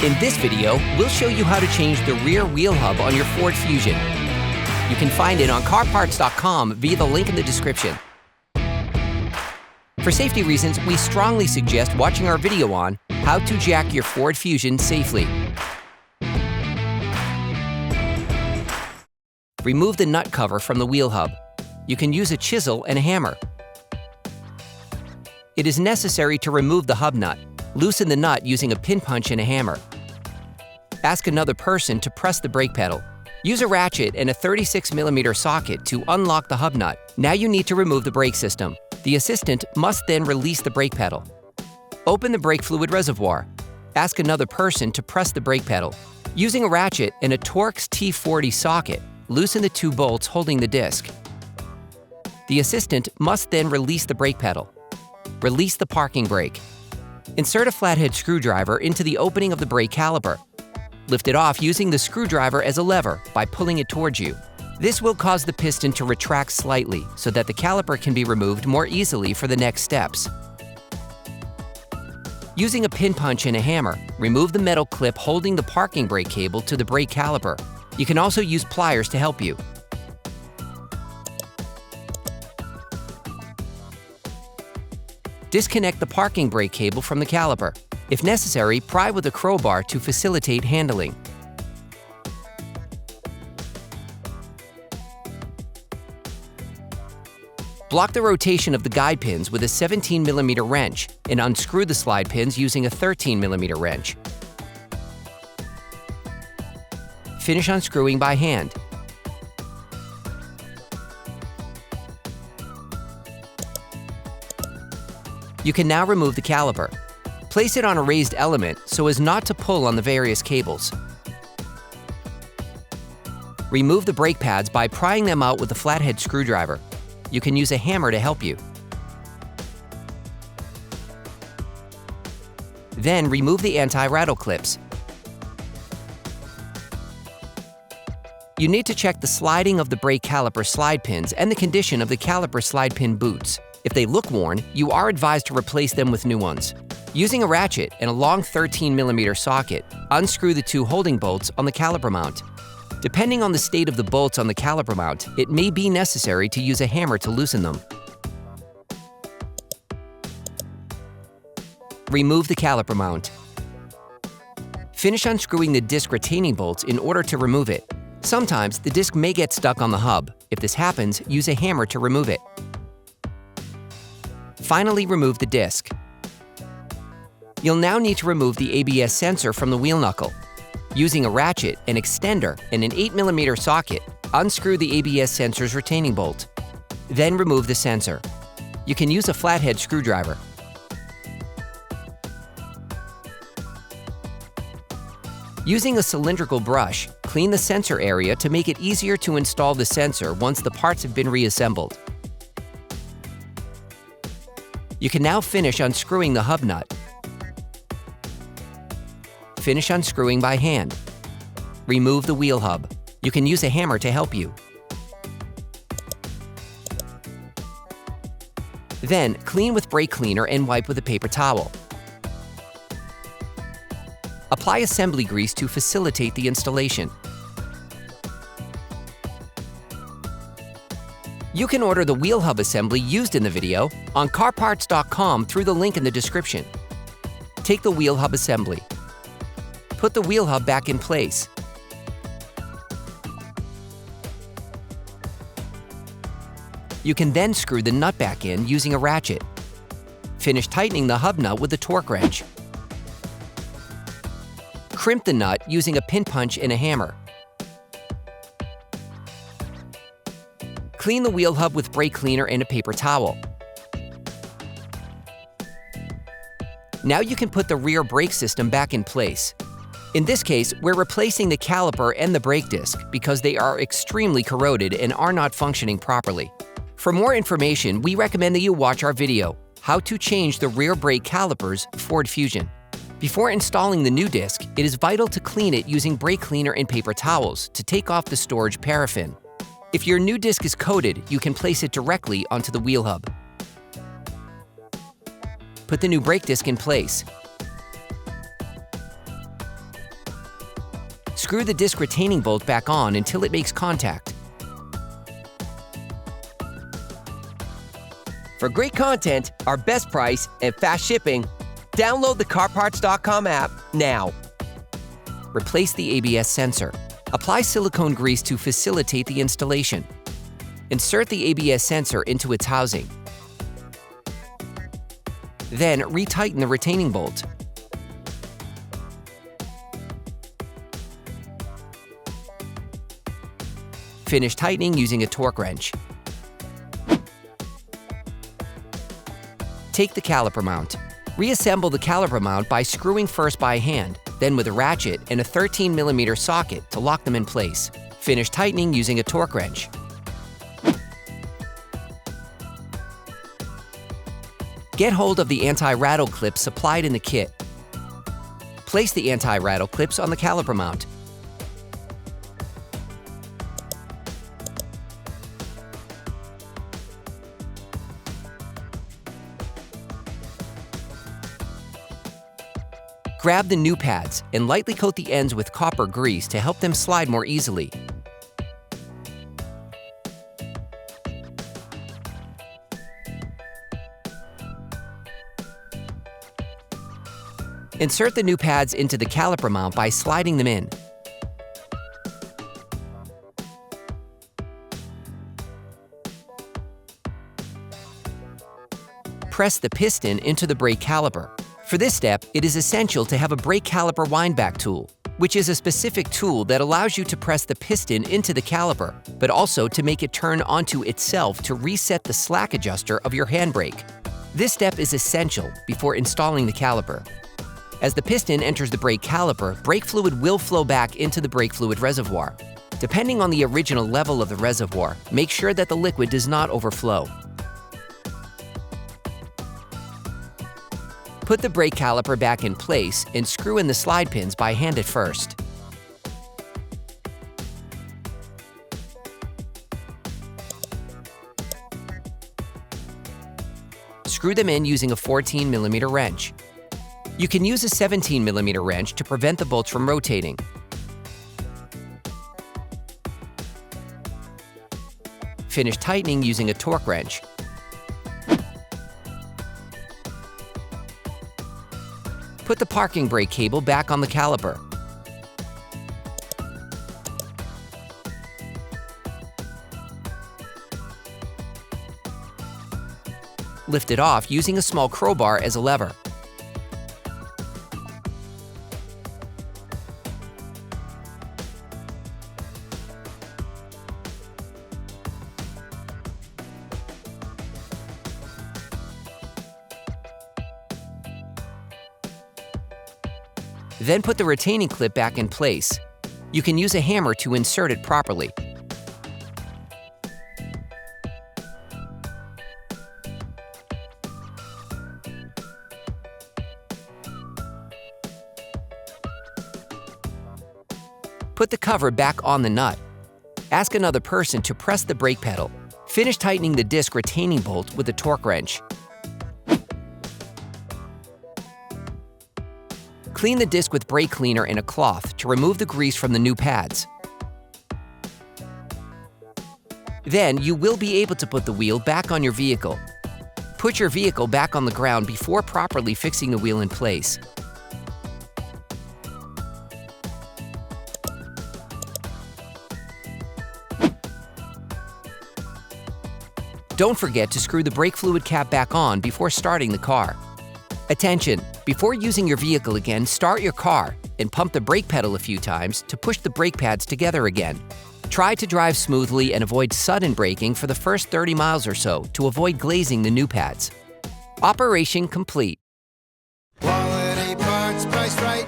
In this video, we'll show you how to change the rear wheel hub on your Ford Fusion. You can find it on CarParts.com via the link in the description. For safety reasons, we strongly suggest watching our video on how to jack your Ford Fusion safely. Remove the nut cover from the wheel hub. You can use a chisel and a hammer. It is necessary to remove the hub nut. Loosen the nut using a pin punch and a hammer. Ask another person to press the brake pedal. Use a ratchet and a 36mm socket to unlock the hub nut. Now you need to remove the brake system. The assistant must then release the brake pedal. Open the brake fluid reservoir. Ask another person to press the brake pedal. Using a ratchet and a Torx T40 socket, loosen the two bolts holding the disc. The assistant must then release the brake pedal. Release the parking brake. Insert a flathead screwdriver into the opening of the brake caliper. Lift it off using the screwdriver as a lever by pulling it towards you. This will cause the piston to retract slightly so that the caliper can be removed more easily for the next steps. Using a pin punch and a hammer, remove the metal clip holding the parking brake cable to the brake caliper. You can also use pliers to help you. Disconnect the parking brake cable from the caliper. If necessary, pry with a crowbar to facilitate handling. Block the rotation of the guide pins with a 17mm wrench and unscrew the slide pins using a 13mm wrench. Finish unscrewing by hand. You can now remove the caliper. Place it on a raised element so as not to pull on the various cables. Remove the brake pads by prying them out with a flathead screwdriver. You can use a hammer to help you. Then remove the anti-rattle clips. You need to check the sliding of the brake caliper slide pins and the condition of the caliper slide pin boots. If they look worn, you are advised to replace them with new ones. Using a ratchet and a long 13mm socket, unscrew the two holding bolts on the caliper mount. Depending on the state of the bolts on the caliper mount, it may be necessary to use a hammer to loosen them. Remove the caliper mount. Finish unscrewing the disc retaining bolts in order to remove it. Sometimes the disc may get stuck on the hub. If this happens, use a hammer to remove it. Finally, remove the disc. You'll now need to remove the ABS sensor from the wheel knuckle. Using a ratchet, an extender, and an 8mm socket, unscrew the ABS sensor's retaining bolt. Then remove the sensor. You can use a flathead screwdriver. Using a cylindrical brush, clean the sensor area to make it easier to install the sensor once the parts have been reassembled. You can now finish unscrewing the hub nut. Finish unscrewing by hand. Remove the wheel hub. You can use a hammer to help you. Then, clean with brake cleaner and wipe with a paper towel. Apply assembly grease to facilitate the installation. You can order the wheel hub assembly used in the video on CarParts.com through the link in the description. Take the wheel hub assembly. Put the wheel hub back in place. You can then screw the nut back in using a ratchet. Finish tightening the hub nut with a torque wrench. Crimp the nut using a pin punch and a hammer. Clean the wheel hub with brake cleaner and a paper towel. Now you can put the rear brake system back in place. In this case, we're replacing the caliper and the brake disc because they are extremely corroded and are not functioning properly. For more information, we recommend that you watch our video, How to Change the Rear Brake Calipers Ford Fusion. Before installing the new disc, it is vital to clean it using brake cleaner and paper towels to take off the storage paraffin. If your new disc is coated, you can place it directly onto the wheel hub. Put the new brake disc in place. Screw the disc retaining bolt back on until it makes contact. For great content, our best price, and fast shipping, download the CarParts.com app now. Replace the ABS sensor. Apply silicone grease to facilitate the installation. Insert the ABS sensor into its housing. Then retighten the retaining bolt. Finish tightening using a torque wrench. Take the caliper mount. Reassemble the caliper mount by screwing first by hand, then with a ratchet and a 13mm socket to lock them in place. Finish tightening using a torque wrench. Get hold of the anti-rattle clips supplied in the kit. Place the anti-rattle clips on the caliper mount. Grab the new pads and lightly coat the ends with copper grease to help them slide more easily. Insert the new pads into the caliper mount by sliding them in. Press the piston into the brake caliper. For this step, it is essential to have a brake caliper windback tool, which is a specific tool that allows you to press the piston into the caliper, but also to make it turn onto itself to reset the slack adjuster of your handbrake. This step is essential before installing the caliper. As the piston enters the brake caliper, brake fluid will flow back into the brake fluid reservoir. Depending on the original level of the reservoir, make sure that the liquid does not overflow. Put the brake caliper back in place and screw in the slide pins by hand at first. Screw them in using a 14mm wrench. You can use a 17mm wrench to prevent the bolts from rotating. Finish tightening using a torque wrench. Put the parking brake cable back on the caliper. Lift it off using a small crowbar as a lever. Then put the retaining clip back in place. You can use a hammer to insert it properly. Put the cover back on the nut. Ask another person to press the brake pedal. Finish tightening the disc retaining bolt with a torque wrench. Clean the disc with brake cleaner and a cloth to remove the grease from the new pads. Then you will be able to put the wheel back on your vehicle. Put your vehicle back on the ground before properly fixing the wheel in place. Don't forget to screw the brake fluid cap back on before starting the car. Attention! Before using your vehicle again, start your car and pump the brake pedal a few times to push the brake pads together again. Try to drive smoothly and avoid sudden braking for the first 30 miles or so to avoid glazing the new pads. Operation complete. Quality parts, priced right.